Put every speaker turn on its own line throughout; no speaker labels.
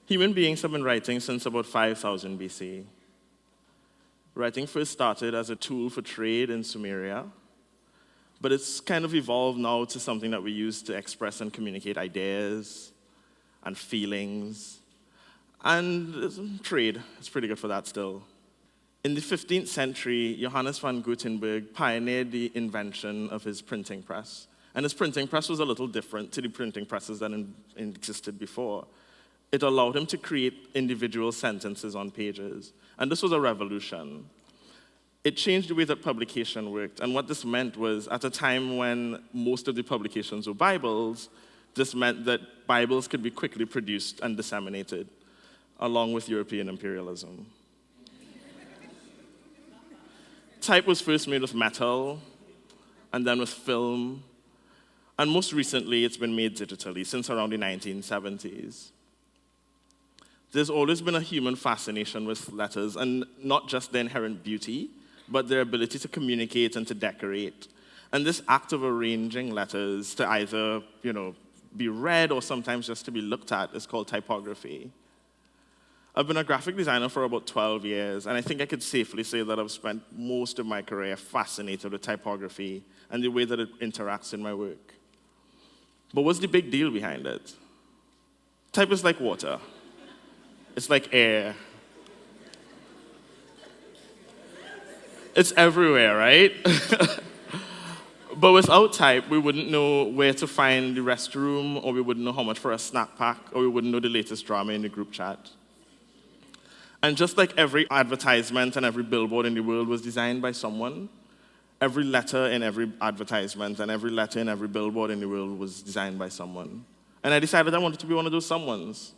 Human beings have been writing since about 5000 BC. Writing first started as a tool for trade in Sumeria, but it's kind of evolved now to something that we use to express and communicate ideas and feelings, and trade. It's pretty good for that still. In the 15th century, Johannes van Gutenberg pioneered the invention of his printing press. And his printing press was a little different to the printing presses that existed before. It allowed him to create individual sentences on pages. And this was a revolution. It changed the way that publication worked. And what this meant was, at a time when most of the publications were Bibles, this meant that Bibles could be quickly produced and disseminated, along with European imperialism. Type was first made with metal, and then with film, and most recently it's been made digitally since around the 1970s. There's always been a human fascination with letters, and not just their inherent beauty, but their ability to communicate and to decorate. And this act of arranging letters to either, be read or sometimes just to be looked at is called typography. I've been a graphic designer for about 12 years, and I think I could safely say that I've spent most of my career fascinated with typography and the way that it interacts in my work. But what's the big deal behind it? Type is like water. It's like air. It's everywhere, right? But without type, we wouldn't know where to find the restroom, or we wouldn't know how much for a snack pack, or we wouldn't know the latest drama in the group chat. And just like every advertisement and every billboard in the world was designed by someone, every letter in every advertisement and every letter in every billboard in the world was designed by someone. And I decided I wanted to be one of those someones.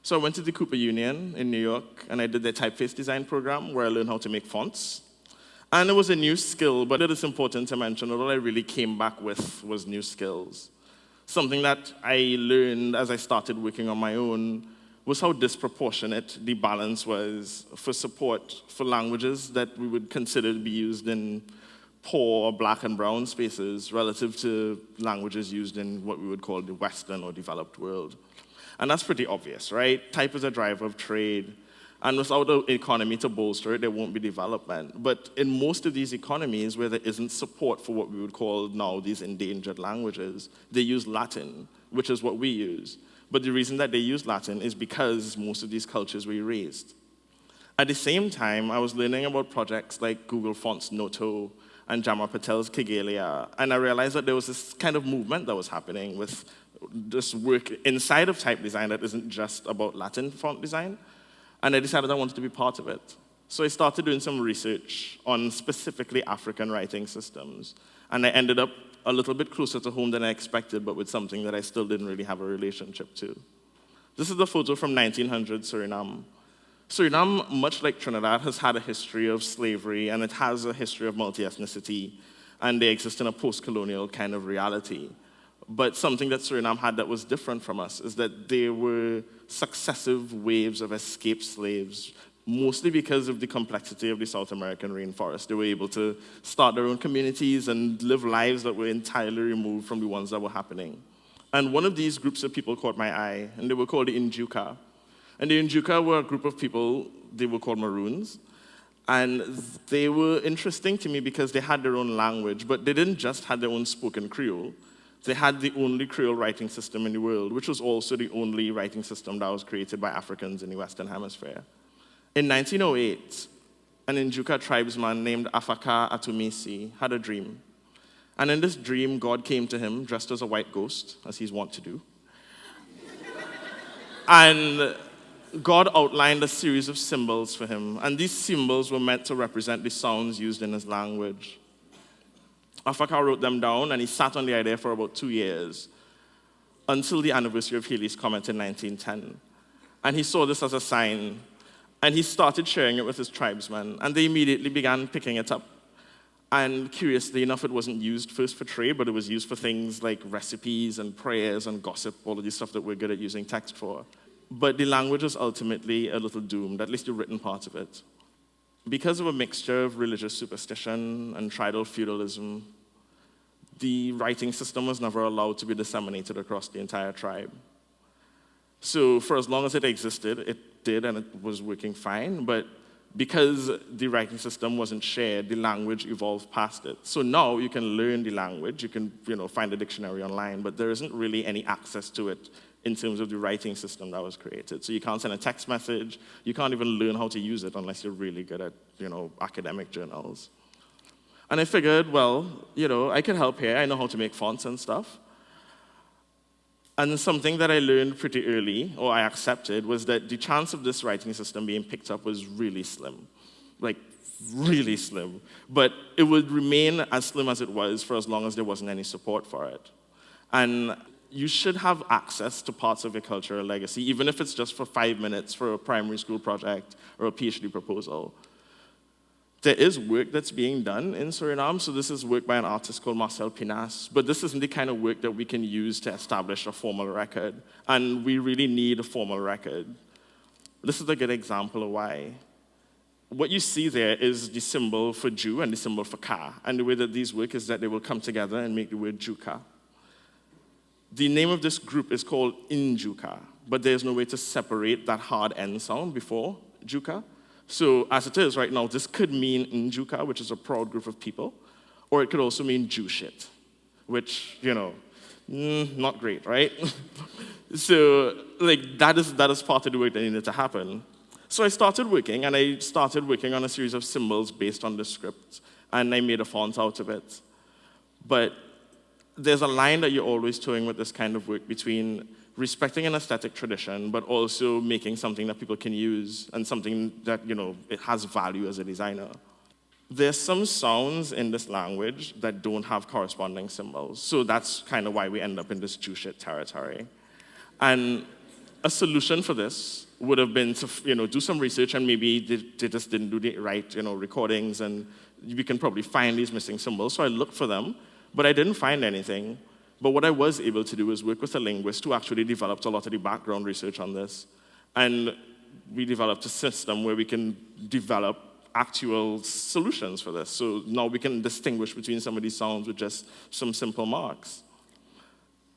So I went to the Cooper Union in New York, and I did their typeface design program where I learned how to make fonts. And it was a new skill, but it is important to mention that all I really came back with was new skills. Something that I learned as I started working on my own was how disproportionate the balance was for support for languages that we would consider to be used in poor or black and brown spaces relative to languages used in what we would call the Western or developed world. And that's pretty obvious, right? Type is a driver of trade. And without an economy to bolster it, there won't be development. But in most of these economies where there isn't support for what we would call now these endangered languages, they use Latin, which is what we use. But the reason that they use Latin is because most of these cultures were erased. At the same time, I was learning about projects like Google Fonts Noto and Jama Patel's Kigelia, and I realized that there was this kind of movement that was happening with this work inside of type design that isn't just about Latin font design, and I decided I wanted to be part of it. So I started doing some research on specifically African writing systems, and I ended up a little bit closer to home than I expected, but with something that I still didn't really have a relationship to. This is a photo from 1900 Suriname. Suriname, much like Trinidad, has had a history of slavery, and it has a history of multi-ethnicity, and they exist in a post-colonial kind of reality. But something that Suriname had that was different from us is that there were successive waves of escaped slaves, mostly because of the complexity of the South American rainforest. They were able to start their own communities and live lives that were entirely removed from the ones that were happening. And one of these groups of people caught my eye, and they were called the Njuka. And the Njuka were a group of people, they were called Maroons, and they were interesting to me because they had their own language, but they didn't just have their own spoken Creole. They had the only Creole writing system in the world, which was also the only writing system that was created by Africans in the Western Hemisphere. In 1908, an Njuka tribesman named Afaka Atumisi had a dream. And in this dream, God came to him dressed as a white ghost, as he's wont to do. And God outlined a series of symbols for him, and these symbols were meant to represent the sounds used in his language. Afaka wrote them down, and he sat on the idea for about 2 years, until the anniversary of Halley's Comet in 1910. And he saw this as a sign, and he started sharing it with his tribesmen, and they immediately began picking it up. And curiously enough, it wasn't used first for trade, but it was used for things like recipes and prayers and gossip, all of the stuff that we're good at using text for. But the language was ultimately a little doomed, at least the written part of it. Because of a mixture of religious superstition and tribal feudalism, the writing system was never allowed to be disseminated across the entire tribe. So for as long as it existed, it did, and it was working fine, but because the writing system wasn't shared, the language evolved past it. So now you can learn the language, you can find a dictionary online, but there isn't really any access to it in terms of the writing system that was created. So you can't send a text message, you can't even learn how to use it unless you're really good at academic journals. And I figured, well, I could help here, I know how to make fonts and stuff. And something that I learned pretty early, or I accepted, was that the chance of this writing system being picked up was really slim. Like, really slim. But it would remain as slim as it was for as long as there wasn't any support for it. And you should have access to parts of your cultural legacy, even if it's just for 5 minutes for a primary school project or a PhD proposal. There is work that's being done in Suriname, so this is work by an artist called Marcel Penis, but this isn't the kind of work that we can use to establish a formal record, and we really need a formal record. This is a good example of why. What you see there is the symbol for Jew and the symbol for Ka, and the way that these work is that they will come together and make the word Juka. The name of this group is called Injuka, but there's no way to separate that hard N sound before Juka. So as it is right now, this could mean Njuka, which is a proud group of people, or it could also mean Jew shit, which, not great, right? So, that is part of the work that needed to happen. So I started working on a series of symbols based on the script, and I made a font out of it. But there's a line that you're always towing with this kind of work between respecting an aesthetic tradition, but also making something that people can use and something that, it has value as a designer. There's some sounds in this language that don't have corresponding symbols. So that's kind of why we end up in this Jew shit territory. And a solution for this would have been to, do some research, and maybe they just didn't do the right, recordings, and we can probably find these missing symbols. So I looked for them, but I didn't find anything. But what I was able to do is work with a linguist who actually developed a lot of the background research on this. And we developed a system where we can develop actual solutions for this. So now we can distinguish between some of these sounds with just some simple marks.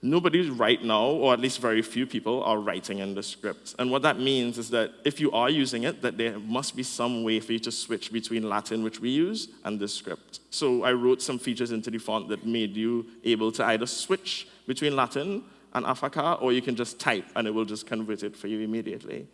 Nobody right now, or at least very few people, are writing in the script. And what that means is that if you are using it, that there must be some way for you to switch between Latin, which we use, and this script. So I wrote some features into the font that made you able to either switch between Latin and Afaka, or you can just type, and it will just convert it for you immediately.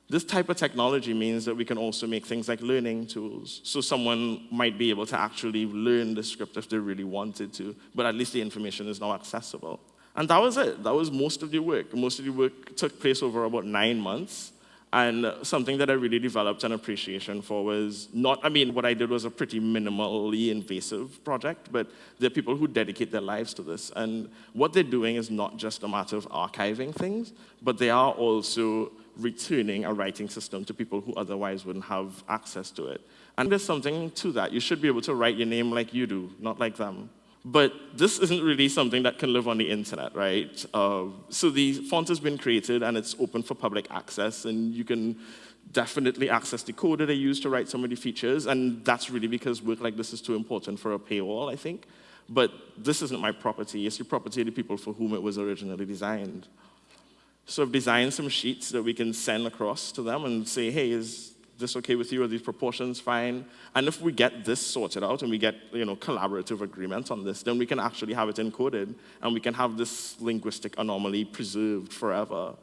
This type of technology means that we can also make things like learning tools. So someone might be able to actually learn the script if they really wanted to, but at least the information is now accessible. And that was it. That was most of the work. Most of the work took place over about 9 months. And something that I really developed an appreciation for was what I did was a pretty minimally invasive project, but there are people who dedicate their lives to this. And what they're doing is not just a matter of archiving things, but they are also returning a writing system to people who otherwise wouldn't have access to it. And there's something to that. You should be able to write your name like you do, not like them. But this isn't really something that can live on the internet, right? So the font has been created, and it's open for public access, and you can definitely access the code that I use to write some of the features, and that's really because work like this is too important for a paywall, I think. But this isn't my property. It's the property of the people for whom it was originally designed. So I've designed some sheets that we can send across to them and say, hey, is this okay with you? Are these proportions fine? And if we get this sorted out and we get collaborative agreement on this, then we can actually have it encoded, and we can have this linguistic anomaly preserved forever.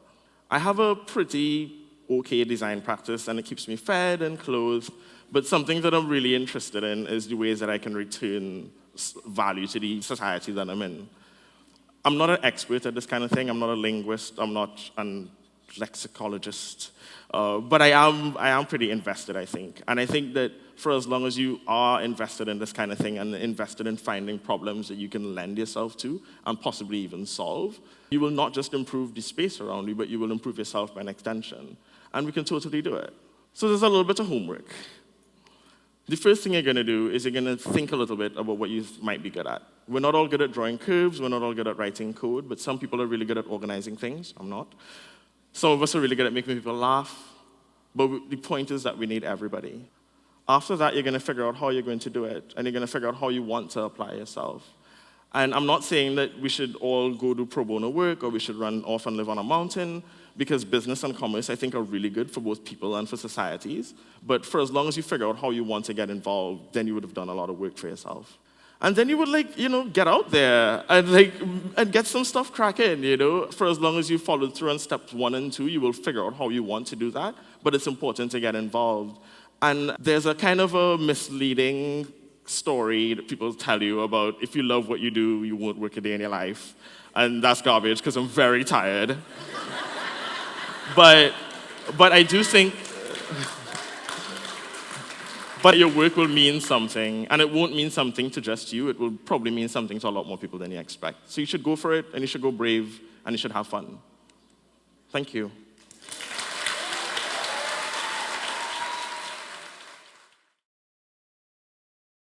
I have a pretty okay design practice, and it keeps me fed and clothed, but something that I'm really interested in is the ways that I can return value to the society that I'm in. I'm not an expert at this kind of thing. I'm not a linguist. I'm not a lexicologist. But I am pretty invested, I think. And I think that for as long as you are invested in this kind of thing and invested in finding problems that you can lend yourself to and possibly even solve, you will not just improve the space around you, but you will improve yourself by an extension. And we can totally do it. So there's a little bit of homework. The first thing you're going to do is you're going to think a little bit about what you might be good at. We're not all good at drawing curves. We're not all good at writing code, but some people are really good at organizing things. I'm not. Some of us are really good at making people laugh, but the point is that we need everybody. After that, you're going to figure out how you're going to do it, and you're going to figure out how you want to apply yourself. And I'm not saying that we should all go do pro bono work or we should run off and live on a mountain, because business and commerce, I think, are really good for both people and for societies. But for as long as you figure out how you want to get involved, then you would have done a lot of work for yourself. And then you would, get out there and get some stuff cracking, For as long as you followed through on steps 1 and 2, you will figure out how you want to do that. But it's important to get involved. And there's a kind of a misleading story that people tell you about if you love what you do, you won't work a day in your life. And that's garbage, because I'm very tired. But I do think but your work will mean something, and it won't mean something to just you. It will probably mean something to a lot more people than you expect. So you should go for it, and you should go brave, and you should have fun. Thank you.